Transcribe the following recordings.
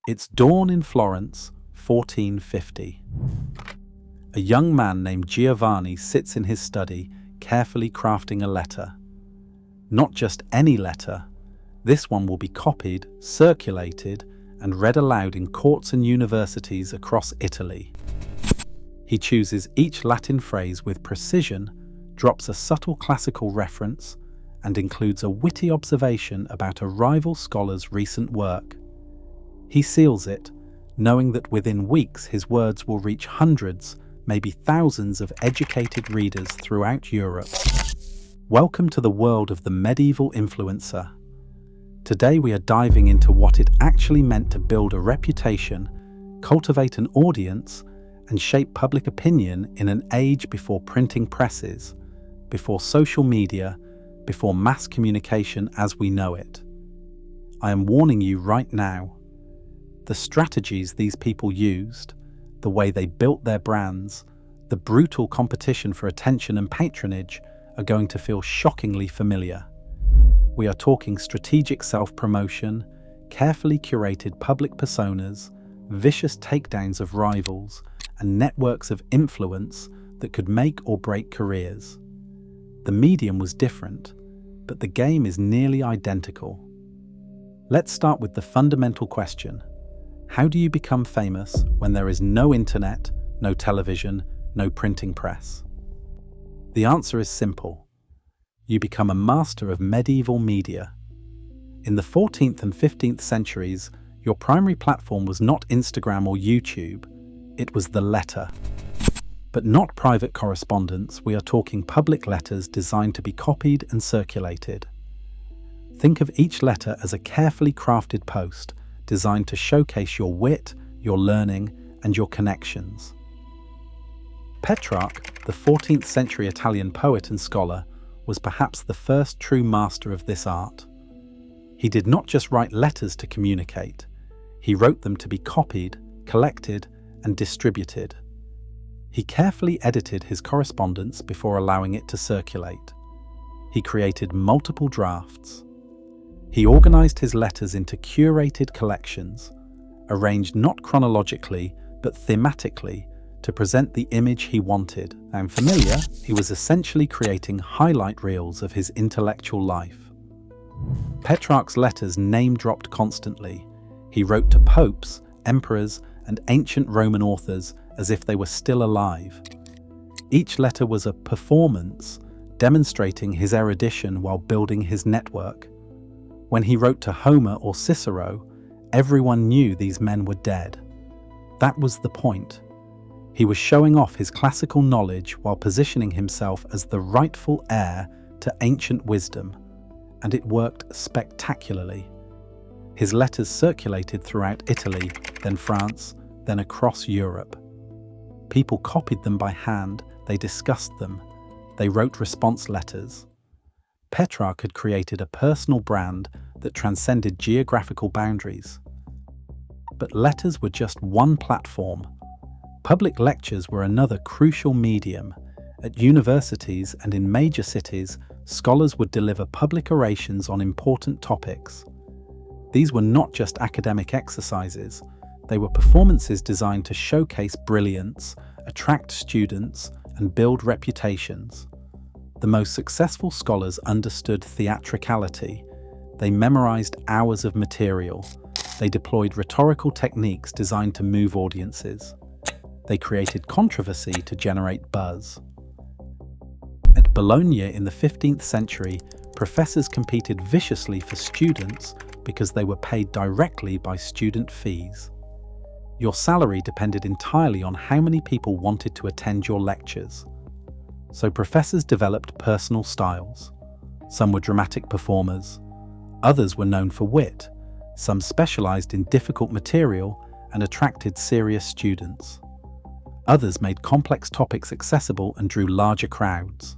It's dawn in Florence, 1450. A young man named Giovanni sits in his study, carefully crafting a letter. Not just any letter. This one will be copied, circulated, and read aloud in courts and universities across Italy. He chooses each Latin phrase with precision, drops a subtle classical reference, and includes a witty observation about a rival scholar's recent work. He seals it, knowing that within weeks his words will reach hundreds, maybe thousands of educated readers throughout Europe. Welcome to the world of the medieval influencer. Today we are diving into what it actually meant to build a reputation, cultivate an audience, and shape public opinion in an age before printing presses, before social media, before mass communication as we know it. I am warning you right now. The strategies these people used, the way they built their brands, the brutal competition for attention and patronage are going to feel shockingly familiar. We are talking strategic self-promotion, carefully curated public personas, vicious takedowns of rivals, and networks of influence that could make or break careers. The medium was different, but the game is nearly identical. Let's start with the fundamental question. How do you become famous when there is no internet, no television, no printing press? The answer is simple. You become a master of medieval media. In the 14th and 15th centuries, your primary platform was not Instagram or YouTube, it was the letter. But not private correspondence, we are talking public letters designed to be copied and circulated. Think of each letter as a carefully crafted post, designed to showcase your wit, your learning, and your connections. Petrarch, the 14th century Italian poet and scholar, was perhaps the first true master of this art. He did not just write letters to communicate, he wrote them to be copied, collected, and distributed. He carefully edited his correspondence before allowing it to circulate. He created multiple drafts. He organized his letters into curated collections, arranged not chronologically, but thematically, to present the image he wanted. And familiar, he was essentially creating highlight reels of his intellectual life. Petrarch's letters name-dropped constantly. He wrote to popes, emperors, and ancient Roman authors as if they were still alive. Each letter was a performance, demonstrating his erudition while building his network. When he wrote to Homer or Cicero, everyone knew these men were dead. That was the point. He was showing off his classical knowledge while positioning himself as the rightful heir to ancient wisdom, and it worked spectacularly. His letters circulated throughout Italy, then France, then across Europe. People copied them by hand, they discussed them, they wrote response letters. Petrarch had created a personal brand that transcended geographical boundaries. But letters were just one platform. Public lectures were another crucial medium. At universities and in major cities, scholars would deliver public orations on important topics. These were not just academic exercises, they were performances designed to showcase brilliance, attract students, and build reputations. The most successful scholars understood theatricality. They memorized hours of material. They deployed rhetorical techniques designed to move audiences. They created controversy to generate buzz. At Bologna in the 15th century, professors competed viciously for students because they were paid directly by student fees. Your salary depended entirely on how many people wanted to attend your lectures. So professors developed personal styles. Some were dramatic performers. Others were known for wit. Some specialized in difficult material and attracted serious students. Others made complex topics accessible and drew larger crowds.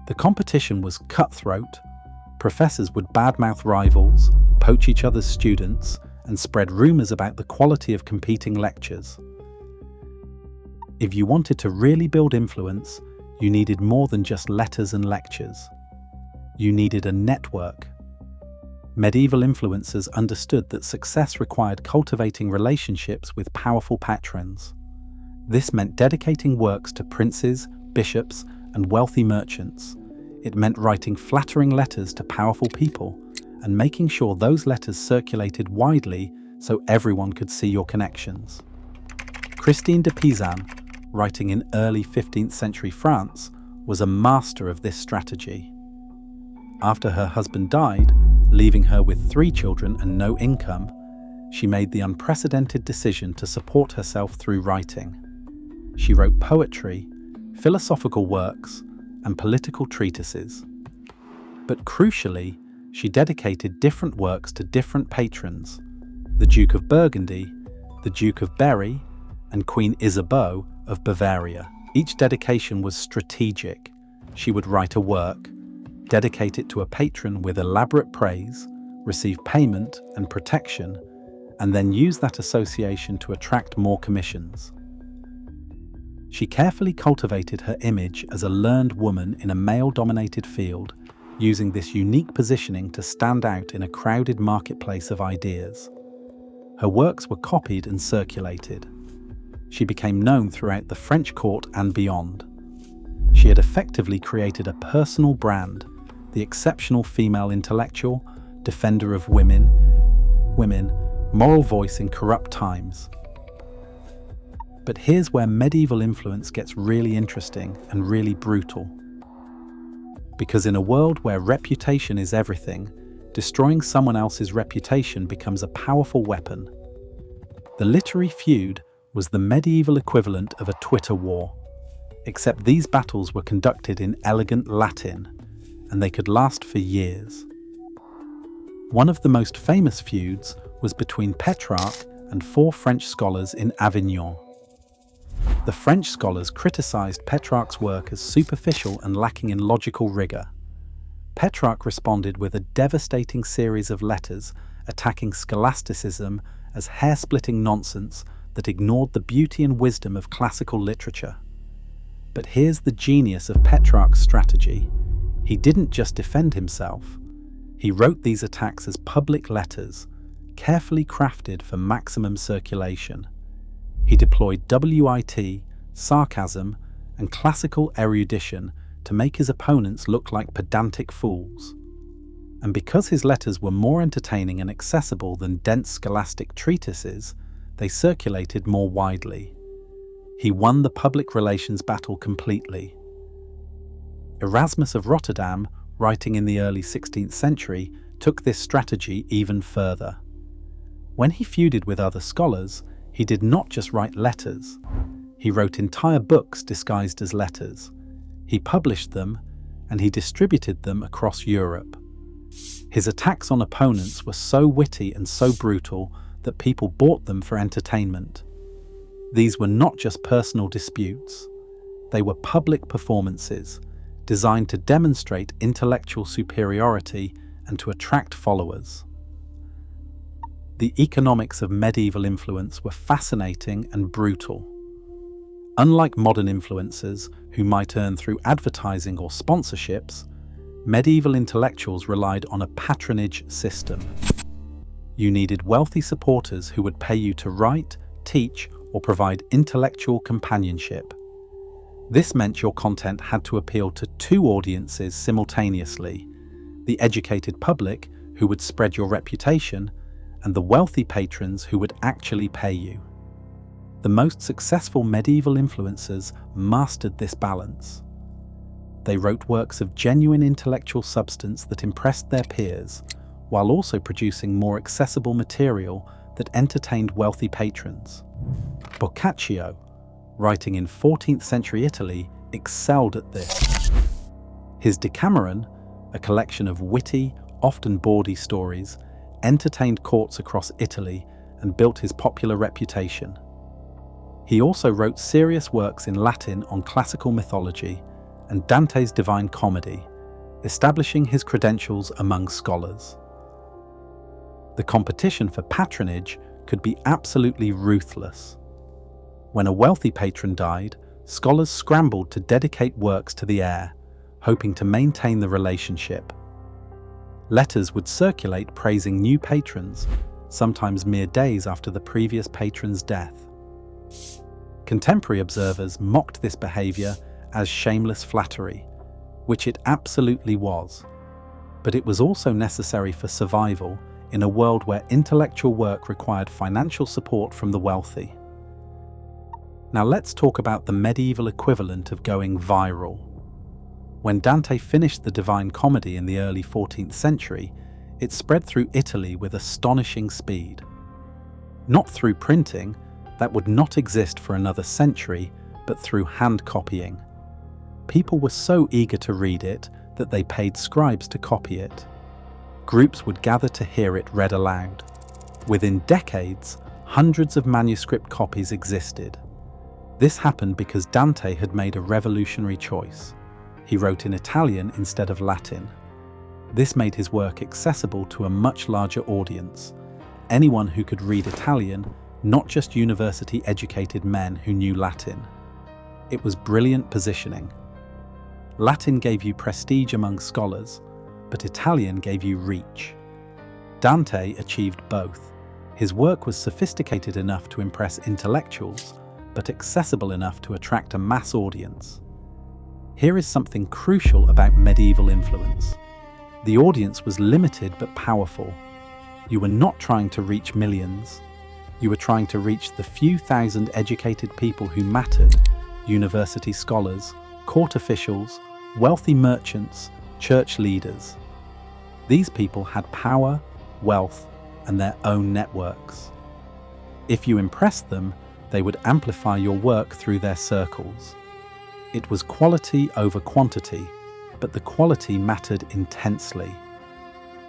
The competition was cutthroat. Professors would badmouth rivals, poach each other's students, and spread rumors about the quality of competing lectures. If you wanted to really build influence, you needed more than just letters and lectures. You needed a network. Medieval influencers understood that success required cultivating relationships with powerful patrons. This meant dedicating works to princes, bishops, and wealthy merchants. It meant writing flattering letters to powerful people and making sure those letters circulated widely so everyone could see your connections. Christine de Pizan, writing in early 15th century France, was a master of this strategy. After her husband died, leaving her with 3 children and no income, she made the unprecedented decision to support herself through writing. She wrote poetry, philosophical works, and political treatises. But crucially, she dedicated different works to different patrons: the Duke of Burgundy, the Duke of Berry, and Queen Isabeau of Bavaria. Each dedication was strategic. She would write a work, dedicate it to a patron with elaborate praise, receive payment and protection, and then use that association to attract more commissions. She carefully cultivated her image as a learned woman in a male-dominated field, using this unique positioning to stand out in a crowded marketplace of ideas. Her works were copied and circulated. She became known throughout the French court and beyond. She had effectively created a personal brand, the exceptional female intellectual, defender of women, moral voice in corrupt times. But here's where medieval influence gets really interesting and really brutal. Because in a world where reputation is everything, destroying someone else's reputation becomes a powerful weapon. The literary feud was the medieval equivalent of a Twitter war, except these battles were conducted in elegant Latin, and they could last for years. One of the most famous feuds was between Petrarch and 4 French scholars in Avignon. The French scholars criticized Petrarch's work as superficial and lacking in logical rigor. Petrarch responded with a devastating series of letters attacking scholasticism as hair-splitting nonsense that ignored the beauty and wisdom of classical literature. But here's the genius of Petrarch's strategy. He didn't just defend himself. He wrote these attacks as public letters, carefully crafted for maximum circulation. He deployed wit, sarcasm, and classical erudition to make his opponents look like pedantic fools. And because his letters were more entertaining and accessible than dense scholastic treatises, they circulated more widely. He won the public relations battle completely. Erasmus of Rotterdam, writing in the early 16th century, took this strategy even further. When he feuded with other scholars, he did not just write letters. He wrote entire books disguised as letters. He published them, and he distributed them across Europe. His attacks on opponents were so witty and so brutal that people bought them for entertainment. These were not just personal disputes. They were public performances, designed to demonstrate intellectual superiority and to attract followers. The economics of medieval influence were fascinating and brutal. Unlike modern influencers, who might earn through advertising or sponsorships, medieval intellectuals relied on a patronage system. You needed wealthy supporters who would pay you to write, teach, or provide intellectual companionship. This meant your content had to appeal to 2 audiences simultaneously: the educated public, who would spread your reputation, and the wealthy patrons who would actually pay you. The most successful medieval influencers mastered this balance. They wrote works of genuine intellectual substance that impressed their peers, while also producing more accessible material that entertained wealthy patrons. Boccaccio, writing in 14th century Italy, excelled at this. His Decameron, a collection of witty, often bawdy stories, entertained courts across Italy and built his popular reputation. He also wrote serious works in Latin on classical mythology and Dante's Divine Comedy, establishing his credentials among scholars. The competition for patronage could be absolutely ruthless. When a wealthy patron died, scholars scrambled to dedicate works to the heir, hoping to maintain the relationship. Letters would circulate praising new patrons, sometimes mere days after the previous patron's death. Contemporary observers mocked this behavior as shameless flattery, which it absolutely was. But it was also necessary for survival in a world where intellectual work required financial support from the wealthy. Now let's talk about the medieval equivalent of going viral. When Dante finished the Divine Comedy in the early 14th century, it spread through Italy with astonishing speed. Not through printing, that would not exist for another century, but through hand copying. People were so eager to read it that they paid scribes to copy it. Groups would gather to hear it read aloud. Within decades, hundreds of manuscript copies existed. This happened because Dante had made a revolutionary choice. He wrote in Italian instead of Latin. This made his work accessible to a much larger audience, anyone who could read Italian, not just university-educated men who knew Latin. It was brilliant positioning. Latin gave you prestige among scholars, but Italian gave you reach. Dante achieved both. His work was sophisticated enough to impress intellectuals, but accessible enough to attract a mass audience. Here is something crucial about medieval influence. The audience was limited but powerful. You were not trying to reach millions. You were trying to reach the few thousand educated people who mattered: university scholars, court officials, wealthy merchants, church leaders. These people had power, wealth, and their own networks. If you impressed them, they would amplify your work through their circles. It was quality over quantity, but the quality mattered intensely.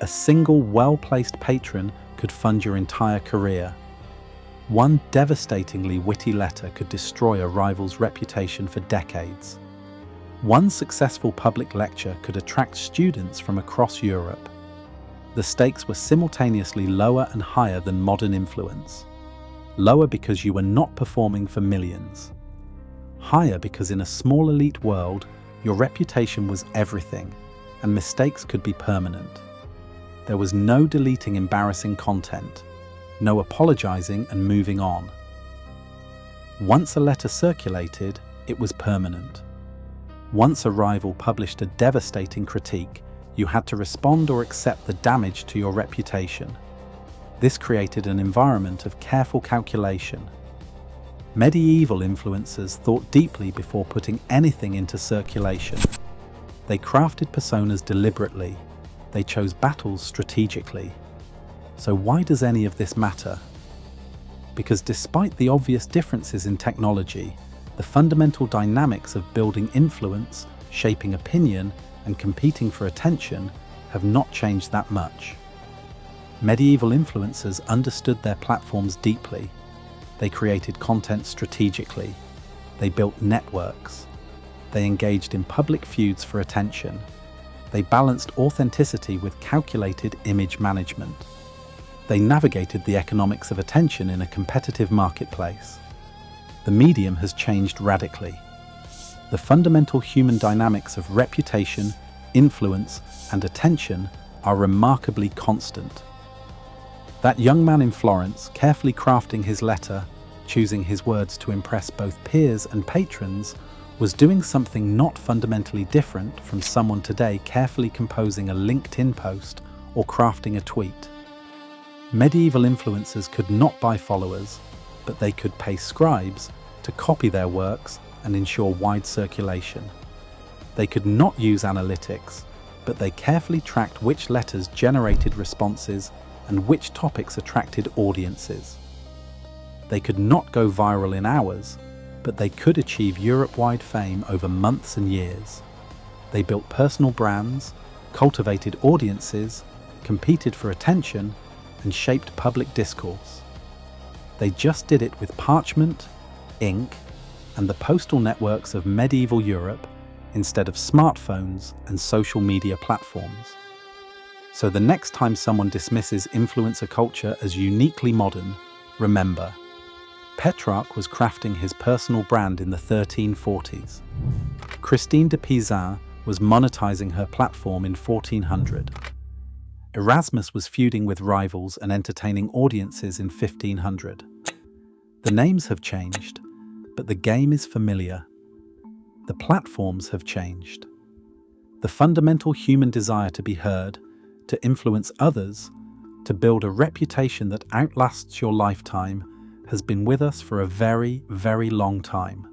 A single well-placed patron could fund your entire career. One devastatingly witty letter could destroy a rival's reputation for decades. One successful public lecture could attract students from across Europe. The stakes were simultaneously lower and higher than modern influence. Lower because you were not performing for millions. Higher because in a small elite world, your reputation was everything, and mistakes could be permanent. There was no deleting embarrassing content, no apologizing and moving on. Once a letter circulated, it was permanent. Once a rival published a devastating critique, you had to respond or accept the damage to your reputation. This created an environment of careful calculation. Medieval influencers thought deeply before putting anything into circulation. They crafted personas deliberately. They chose battles strategically. So why does any of this matter? Because despite the obvious differences in technology, the fundamental dynamics of building influence, shaping opinion, and competing for attention have not changed that much. Medieval influencers understood their platforms deeply. They created content strategically. They built networks. They engaged in public feuds for attention. They balanced authenticity with calculated image management. They navigated the economics of attention in a competitive marketplace. The medium has changed radically. The fundamental human dynamics of reputation, influence, and attention are remarkably constant. That young man in Florence, carefully crafting his letter, choosing his words to impress both peers and patrons, was doing something not fundamentally different from someone today carefully composing a LinkedIn post or crafting a tweet. Medieval influencers could not buy followers, but they could pay scribes to copy their works and ensure wide circulation. They could not use analytics, but they carefully tracked which letters generated responses and which topics attracted audiences. They could not go viral in hours, but they could achieve Europe-wide fame over months and years. They built personal brands, cultivated audiences, competed for attention, and shaped public discourse. They just did it with parchment, ink, and the postal networks of medieval Europe instead of smartphones and social media platforms. So the next time someone dismisses influencer culture as uniquely modern, remember, Petrarch was crafting his personal brand in the 1340s. Christine de Pizan was monetizing her platform in 1400. Erasmus was feuding with rivals and entertaining audiences in 1500. The names have changed, but the game is familiar. The platforms have changed. The fundamental human desire to be heard, to influence others, to build a reputation that outlasts your lifetime has been with us for a very, very long time.